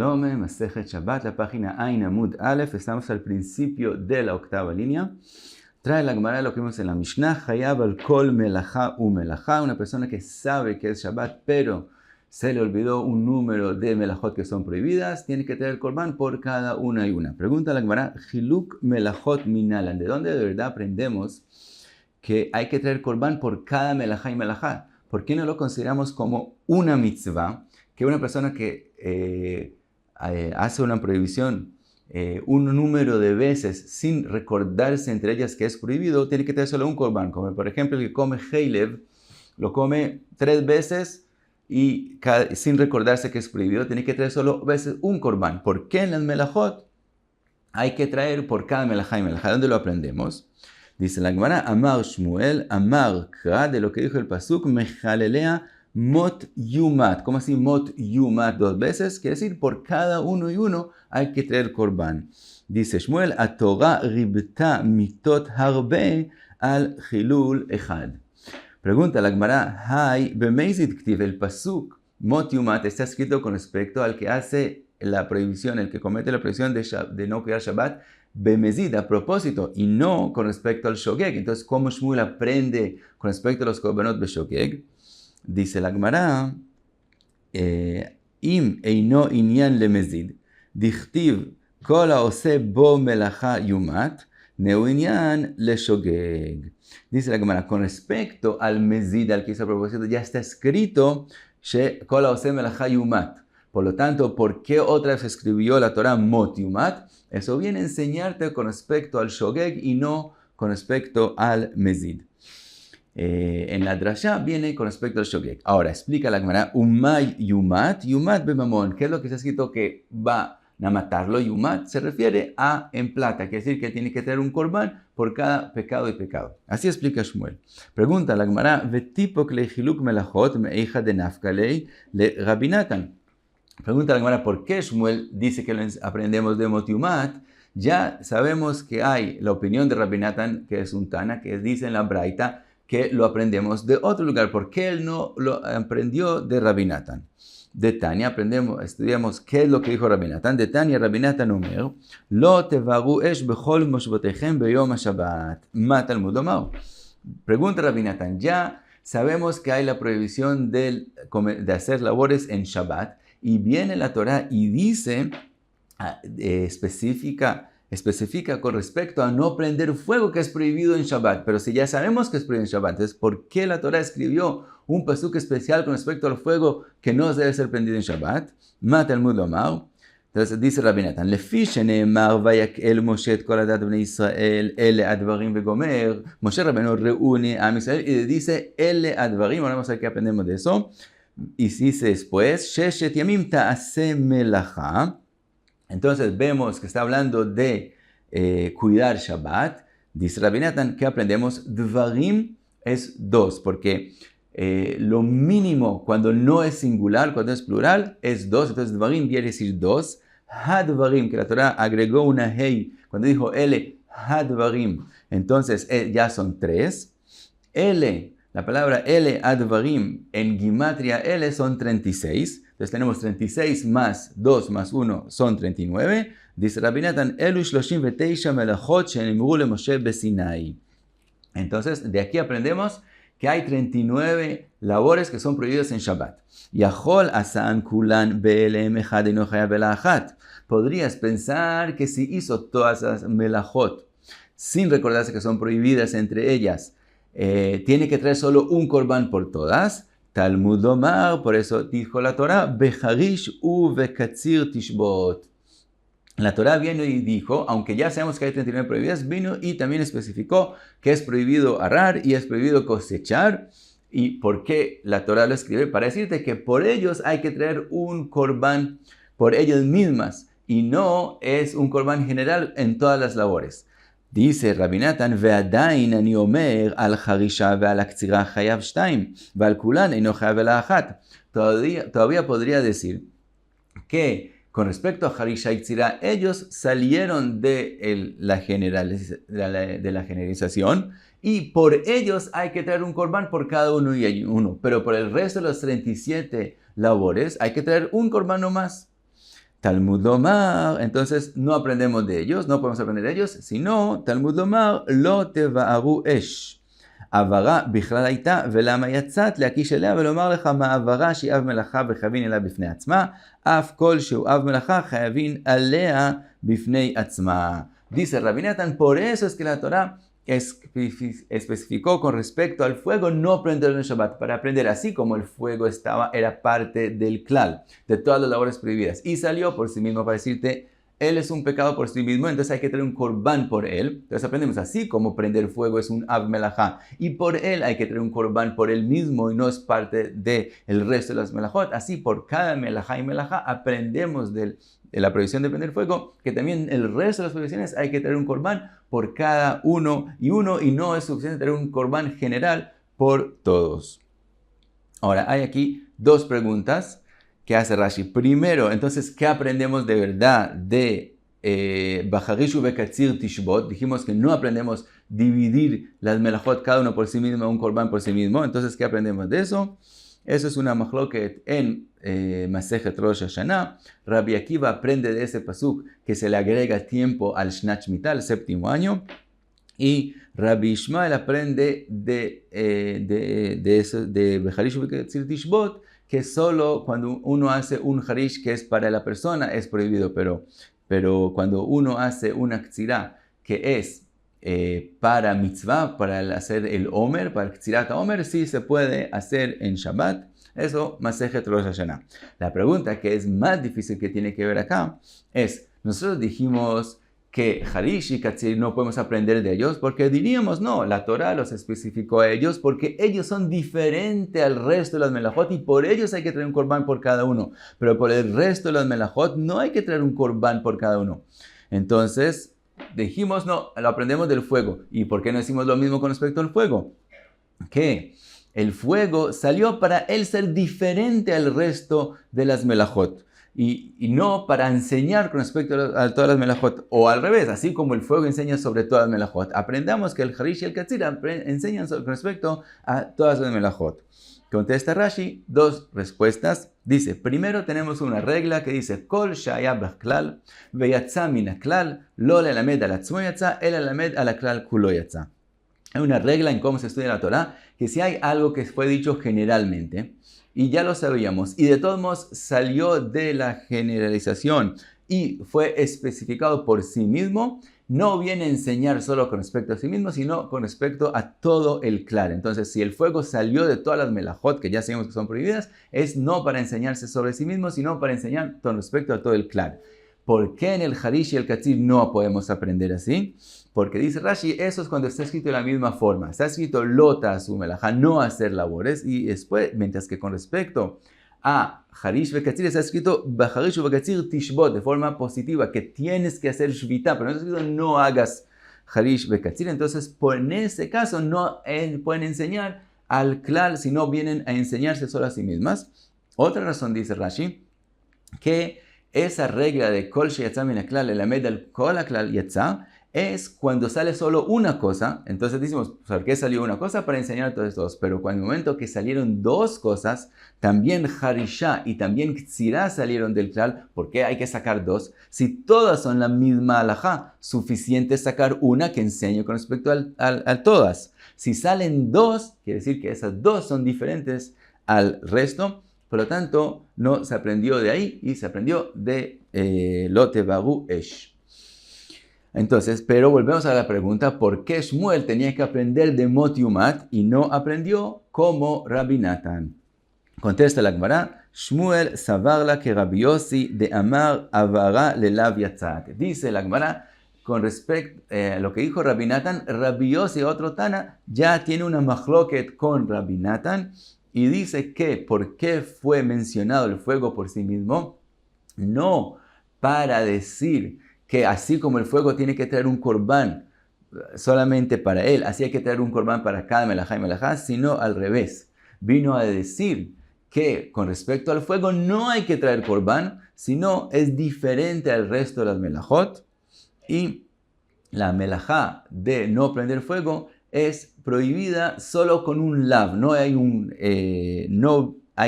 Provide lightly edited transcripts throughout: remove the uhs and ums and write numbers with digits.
Shalom, Masejet Shabbat, la página Ain Amud Aleph. Estamos al principio de la octava línea. Trae la Gemara lo que vimos en la Mishnah. Hayav al kol melachá u melachá. Una persona que sabe que es Shabbat, pero se le olvidó un número de melachot que son prohibidas, tiene que traer korban por cada una y una. Pregunta la Gemara, Hiluk melachot minalan. ¿De dónde de verdad aprendemos que hay que traer korban por cada melachá y melachá? ¿Por qué no lo consideramos como una mitzvah? Que una persona que hace una prohibición un número de veces sin recordarse entre ellas que es prohibido, tiene que tener solo un korban. Como por ejemplo el que come heilev, lo come 3 veces y sin recordarse que es prohibido, tiene que traer solo veces un korban. ¿Por qué en las melajot hay que traer por cada melajá y melajá? ¿Dónde lo aprendemos? Dice la Gemara, Amar Shmuel, Amar Kra, de lo que dijo el pasuk, Mejalelea Mot Yumat. ¿Cómo así Mot Yumat 2 veces? Quiere decir, por cada uno y uno hay que traer korban. Dice Shmuel, a Torah ribta mitot harbe al Hilul echad. Pregunta la Gemara, Hay bemeizit ktiv, el pasuk Mot Yumat está escrito con respecto al que hace la prohibición, el que comete la prohibición de no cuidar Shabbat, bemezid, a propósito, y no con respecto al shogeg. Entonces, ¿cómo Shmuel aprende con respecto a los korbanot beshogeg? Dice la Gemara, im eino inyan lemezid, dichtiv kol haose bo melacha yumat, neu inyan leshogeg. Dice la Gemara, con respecto al mezid, al que hizo a propósito, ya está escrito, she kol haose melacha yumat. Por lo tanto, ¿por qué otra vez escribió la Torah mot yumat? Eso viene a enseñarte con respecto al shogeg y no con respecto al mezid. En la drasha viene con respecto al shogeg. Ahora, explica la Gemara, umay yumat, yumat bemamon. ¿Qué es lo que está escrito que va a matarlo? Yumat se refiere a en plata, quiere decir que tiene que traer un korban por cada pecado y pecado. Así explica Shmuel. Pregunta la Gemara, vetipok lehiluk melachot me'eja de nafkalei le Rabbi Natan. Pregunta la Gemara, ¿por qué Shmuel dice que lo aprendemos de Mot Yumat? Ya sabemos que hay la opinión de Rabbi Natan, que es un Tana, que dice en la Braita que lo aprendemos de otro lugar. ¿Por qué él no lo aprendió de Rabbi Natan? De Tania estudiamos qué es lo que dijo Rabbi Natan. De Tania, Rabbi Natan omer, Lo tevaru esh bechol moshbotechem beyom ha-Shabbat. Ma Talmud omar. Pregunta Rabbi Natan, ya sabemos que hay la prohibición de hacer labores en Shabbat, y viene la Torah y dice, especifica con respecto a no prender fuego, que es prohibido en Shabbat. Pero si ya sabemos que es prohibido en Shabbat, entonces ¿por qué la Torah escribió un pasuk especial con respecto al fuego que no debe ser prendido en Shabbat? Ma Talmud lomar. Entonces dice Rabbi Natan, Lefi sheneemar vayakel Moshe et kol hadat bnei Israel ele advarim vegomer. Moshe Rabbeinu reúne a Israel y dice ele advarim. Ahora vamos a ver qué aprendemos de eso. Y dice después, Sheshet yamim ta'aseh melacha. Entonces vemos que está hablando de cuidar Shabbat. Dice Rabbi Natan, ¿qué aprendemos? Dvarim es 2, porque lo mínimo cuando no es singular, cuando es plural, es 2. Entonces Dvarim viene a decir 2. Hadvarim, que la Torah agregó una hei, cuando dijo ele, hadvarim, entonces ya son 3. Ele, la palabra ele advarim en gimatria ele son 36. Entonces tenemos 36 más 2 más 1 son 39. Dice Rabbi Natan, Elu shloshim veteisha melachot shenimru le Moshe besinai. Entonces de aquí aprendemos que hay 39 labores que son prohibidas en Shabbat. Yachol asan kulan be'elem echad eno chayav bela achat. Podrías pensar que si hizo todas las melachot sin recordarse que son prohibidas entre ellas, tiene que traer solo un korban por todas. Talmud omar, por eso dijo la Torah, Beharish u vekatzir tishbot. La Torah vino y dijo, aunque ya sabemos que hay 39 prohibidas, vino y también especificó que es prohibido arar y es prohibido cosechar. ¿Y por qué la Torah lo escribe? Para decirte que por ellos hay que traer un korban por ellas mismas y no es un korban general en todas las labores. Dice Rabbi Natan, ועדיין אני אומר על חרישה ועל הקצירה חייב 2 ועל כולן אינו חייב אלא 1. Todavía podría decir que con respecto a Harisha y Tzira, ellos salieron de la generalización y por ellos hay que traer un korban por cada uno y uno. Pero por el resto de los 37 labores hay que traer un korban no más. Talmud Lomar, entonces no aprendemos de ellos, no podemos aprender de ellos, sino Talmud Lomar, lo teva'aru esh. עברה בכלל הייתה, ולמה יצאת להקיש אליה ולומר לך מה עברה שהיא אב מלאכה וחייבין אליה בפני עצמה, אף כל שהוא אב מלאכה חייבין עליה בפני עצמה. Dice Rabbi Natan, por eso es que la Torah especificó con respecto al fuego no prenderlo en Shabbat, para aprender así como el fuego era parte del klal, de todas las labores prohibidas, y salió por sí mismo para decirte, él es un pecado por sí mismo, entonces hay que traer un corbán por él. Entonces aprendemos así como prender fuego es un Av Melajá, y por él hay que traer un corbán por él mismo y no es parte del resto de las melajot. Así por cada melajá y melajá aprendemos de la prohibición de prender fuego, que también el resto de las prohibiciones hay que traer un corbán por cada uno, y no es suficiente traer un corbán general por todos. Ahora hay aquí dos preguntas que hace Rashi. Primero, entonces, ¿qué aprendemos de verdad de Bajarishu Bekatzir Tishbot? Dijimos que no aprendemos dividir las melajot cada uno por sí mismo, un corbán por sí mismo. Entonces, ¿qué aprendemos de eso? Eso es una machloket en Masejet Rosh Hashanah. Rabbi Akiva aprende de ese pasuk que se le agrega tiempo al Shnat Shmita, el séptimo año. Y Rabbi Ishmael aprende de Bajarishu Bekatzir Tishbot, que solo cuando uno hace un harish que es para la persona es prohibido, pero cuando uno hace una ktsirá que es para mitzvah, para hacer el omer, para el ktsirat omer, sí se puede hacer en Shabbat. Eso, Masejet Rosh Hashanah. La pregunta que es más difícil que tiene que ver acá es, nosotros dijimos que Harish y Katzir no podemos aprender de ellos porque diríamos, no, la Torah los especificó a ellos porque ellos son diferentes al resto de las melajot y por ellos hay que traer un corbán por cada uno. Pero por el resto de las melajot no hay que traer un corbán por cada uno. Entonces dijimos, no, lo aprendemos del fuego. ¿Y por qué no decimos lo mismo con respecto al fuego? Que el fuego salió para él ser diferente al resto de las melajot. Y no para enseñar con respecto a todas las melajot, o al revés, así como el fuego enseña sobre todas las melajot. Aprendamos que el harish y el katzir enseñan con respecto a todas las melajot. Contesta Rashi, dos respuestas. Dice, primero tenemos una regla que dice, Kol shaya b'klal, veyatza min haklal, lo lelamed al atzmo yatza, el lelamed al haklal kulo yatza. Hay una regla en cómo se estudia la Torah, que si hay algo que fue dicho generalmente, y ya lo sabíamos, y de todos modos salió de la generalización y fue especificado por sí mismo, no viene a enseñar solo con respecto a sí mismo, sino con respecto a todo el klal. Entonces, si el fuego salió de todas las melajot, que ya sabemos que son prohibidas, es no para enseñarse sobre sí mismo, sino para enseñar con respecto a todo el klal. ¿Por qué en el harish y el katzir no podemos aprender así? Porque dice Rashi, eso es cuando está escrito de la misma forma. Está escrito lota a su melajá, no hacer labores. Y después, mientras que con respecto a harish y katzir está escrito harish y katzir tishbot, de forma positiva, que tienes que hacer shvita, pero no está escrito no hagas harish y katzir. Entonces, en ese caso, no pueden enseñar al klal, sino vienen a enseñarse solo a sí mismas. Otra razón, dice Rashi, que esa regla de kol sheyatza min haklal elamed al kol haklal yatza es cuando sale solo una cosa. Entonces decimos, ¿por qué salió una cosa? Para enseñar a todos dos. Pero cuando en el momento que salieron dos cosas, también harishá y también ktsirá salieron del klal. ¿Por qué hay que sacar dos? Si todas son la misma halajá, suficiente sacar una que enseñe con respecto a todas. Si salen dos, quiere decir que esas dos son diferentes al resto. Por lo tanto, no se aprendió de ahí y se aprendió de lo tevaru esh. Entonces, pero volvemos a la pregunta, ¿por qué Shmuel tenía que aprender de Mot Yumat y no aprendió como Rabbi Natan? Contesta la Gemara, Shmuel savarla que Rabbi Yossi de Amar avara lelav yatzat. Dice la Gemara, con respecto a lo que dijo Rabbi Natan, Rabbi Yossi, otro Tana, ya tiene una machloket con Rabbi Natan y dice que, ¿por qué fue mencionado el fuego por sí mismo? No para decir que así como el fuego tiene que traer un corbán solamente para él, así hay que traer un corbán para cada melajá y melajá, sino al revés. Vino a decir que con respecto al fuego no hay que traer corbán, sino es diferente al resto de las melajot. Y la melajá de no prender fuego es prohibida solo con un lav. No hay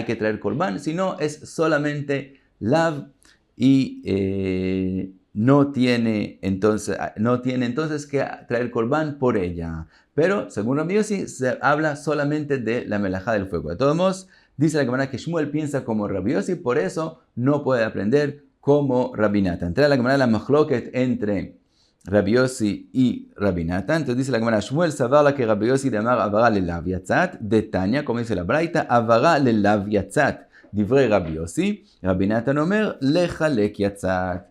que traer corbán, sino es solamente lav. y no tiene entonces que traer corbán por ella. Pero según Rabbi Yossi se habla solamente de la melajá del fuego. De todos modos, dice la Gemara que Shmuel piensa como Rabbi Yossi, por eso no puede aprender como Rabbi Natan. Entra la Gemara la machloket entre Rabbi Yossi y Rabbi Natan. Entonces dice la Gemara, Shmuel savala que Rabbi Yossi de amar avara lelav yatzat, de Tanya, como dice la Braita, avara lelav yatzat. Divrei Rabbi Yossi, Rabbi Natan omer lechalek yatzat.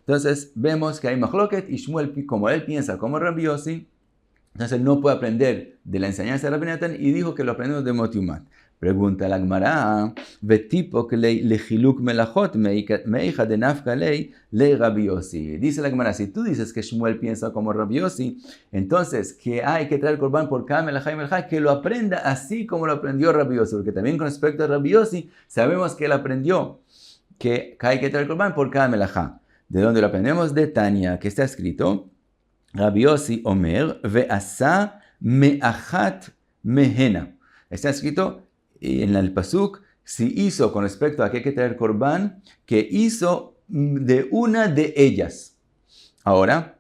Entonces vemos que hay machloket y Shmuel, como él piensa como Rabbi Yossi, entonces no puede aprender de la enseñanza de Rabbi Natan y dijo que lo aprendemos de Motiumat. Pregunta la Gemara, vetipo que le chiluk melachot meija de nafka lei le Rabbi Yossi. Dice la Gemara, si tú dices que Shmuel piensa como Rabbi Yossi, entonces que hay que traer corbán por cada melajá y melajá, que lo aprenda así como lo aprendió Rabbi Yossi, porque también con respecto a Rabbi Yossi sabemos que él aprendió que hay que traer corbán por cada melajá. ¿De dónde lo aprendemos? De Tanya, que está escrito, Rabbi Yossi Omer, ve'asa me'achat mehena. Está escrito en el pasuk, si hizo con respecto a que hay que traer corbán, que hizo de una de ellas. Ahora,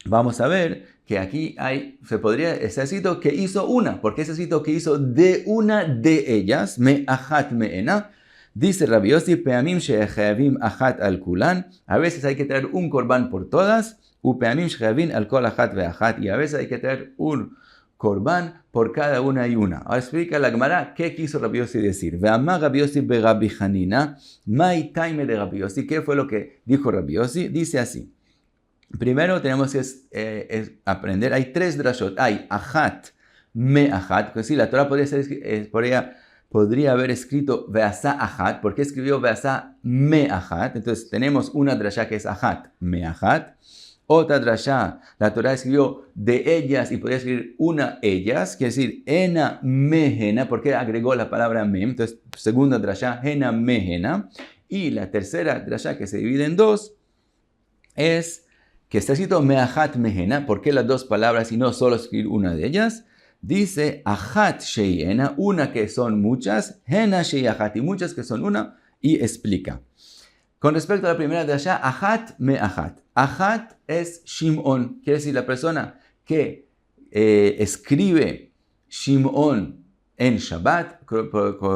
vamos a ver que aquí está escrito que hizo una. ¿Por qué está escrito que hizo de una de ellas? Me'achat mehena. Dice Rabbi Yossi, peamim she'echavim achat al kulan. A veces hay que traer un corbán por todas. Upeamim she'echavim al kol achat ve'achat. Y a veces hay que traer un corbán por cada una y una. Ahora explica la Gemara qué quiso Rabbi Yossi decir. Ve'amar Rabbi Yossi be Rabbi Hanina. Mai taime de Rabbi Yossi. ¿Qué fue lo que dijo Rabbi Yossi? Dice así. Primero tenemos que aprender. Hay tres drashot. Hay achat, me'achat. Que sí, la Torah podría haber escrito Ve'asa Achat. ¿Por qué escribió Ve'asa Me'achat? Entonces tenemos una drasha que es Achat, Me'achat. Otra drasha, la Torah escribió de ellas y podría escribir una ellas, quiere decir Ena Mehena, porque agregó la palabra Mem. Entonces, segunda drasha, Hena Mehena. Y la tercera drasha que se divide en dos es que está escrito Me'achat Mehena. ¿Por qué las dos palabras y no solo escribir una de ellas? Dice, achat sheyena, una que son muchas, hena sheyachat, y muchas que son una, y explica. Con respecto a la primera drasha, achat me'achat. Achat es Shimon, quiere decir la persona que escribe Shimon en Shabbat,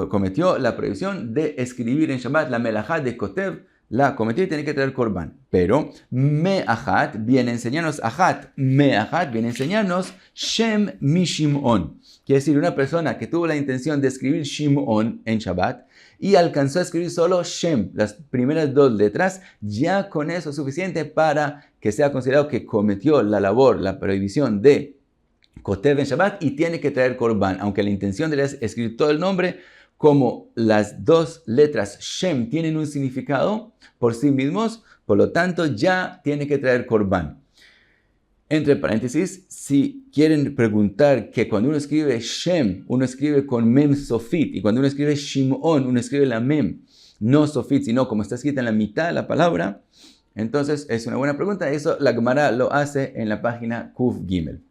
cometió la prohibición de escribir en Shabbat la melajá de Kotev, la cometió y tiene que traer corbán. Pero me'achat viene a enseñarnos, achat me'achat viene a enseñarnos Shem mi Shimon. Quiere decir una persona que tuvo la intención de escribir Shimon en Shabbat y alcanzó a escribir solo Shem, las primeras dos letras, ya con eso es suficiente para que sea considerado que cometió la labor, la prohibición de Kotev en Shabbat y tiene que traer corbán, aunque la intención de escribir todo el nombre, como las dos letras Shem tienen un significado por sí mismos, por lo tanto ya tiene que traer corbán. Entre paréntesis, si quieren preguntar que cuando uno escribe Shem, uno escribe con Mem Sofit, y cuando uno escribe Shimon, uno escribe la Mem, no Sofit, sino como está escrita en la mitad de la palabra, entonces es una buena pregunta. Eso la Gemara lo hace en la página Kuf Gimel.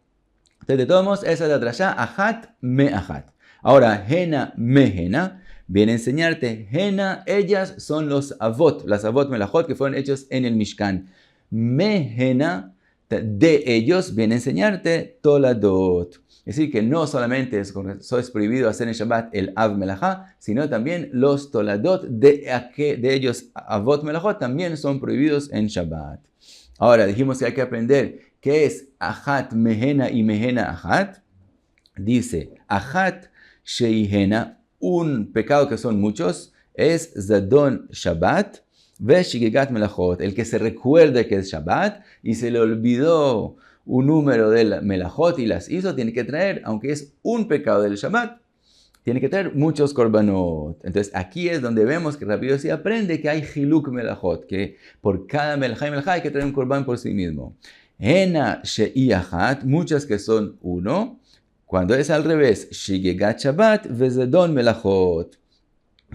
Entonces, de todos modos, esa es la drasha, achat me'achat. Ahora, Hena Mehena viene a enseñarte, Hena, ellas son los avot, las avot melachot que fueron hechos en el Mishkan. Mehena, de ellos, viene a enseñarte toladot. Es decir, que no solamente es prohibido hacer en Shabbat el av melachá, sino también los toladot de ellos, avot melachot, también son prohibidos en Shabbat. Ahora, dijimos que hay que aprender qué es achat mehena y mehena achat. Dice, achat sheihena, un pecado que son muchos, es Zadon Shabbat, Veshigegat Melachot, el que se recuerde que es Shabbat y se le olvidó un número de Melachot y las hizo, tiene que traer, aunque es un pecado del Shabbat, tiene que traer muchos korbanot. Entonces aquí es donde vemos que Rabbi Yossi aprende que hay Hiluk Melachot, que por cada melajá y melajá hay que traer un korban por sí mismo. Hena Sheiachat, muchas que son uno. Cuando es al revés, Shigegat Shabbat vezedon melachot,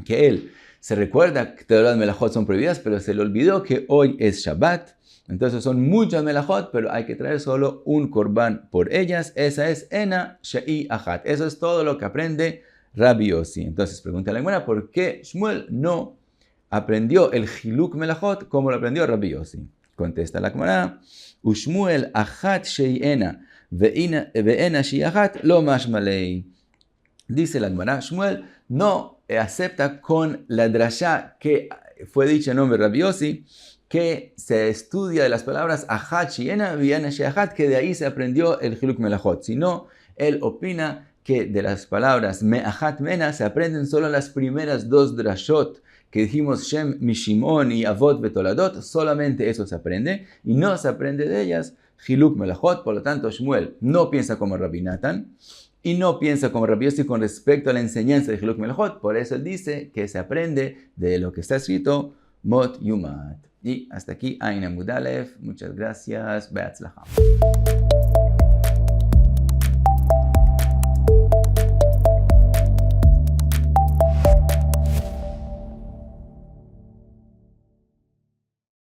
que él se recuerda que todas las melachot son prohibidas, pero se le olvidó que hoy es Shabbat. Entonces son muchas melachot, pero hay que traer solo un korban por ellas. Esa es Ena Shei Achat. Eso es todo lo que aprende Rabbi Yossi. Entonces pregunta la Gemara, ¿por qué Shmuel no aprendió el Hiluk Melachot como lo aprendió Rabbi Yossi. Contesta la Gemara, Ushmuel achat sheyena ve'ena sheyachat lo mashmalei. Dice la Gemara, Shmuel no acepta con la drasha que fue dicha en nombre de Rabbi Yossi, que se estudia de las palabras achat sheyena ve'ena sheyachat, que de ahí se aprendió el Hiluk Melachot, sino él opina que de las palabras me'achat mena se aprenden solo las primeras dos drashot que dijimos Shem Mishimon y Avot Betoladot, solamente eso se aprende y no se aprende de ellas Hiluk Melachot. Por lo tanto, Shmuel no piensa como Rabbi Natan y no piensa como Rabbi Yossi con respecto a la enseñanza de Hiluk Melachot. Por eso él dice que se aprende de lo que está escrito Mot Yumat. Y hasta aquí Ain Amud Aleph. Muchas gracias. Be'atzlacha.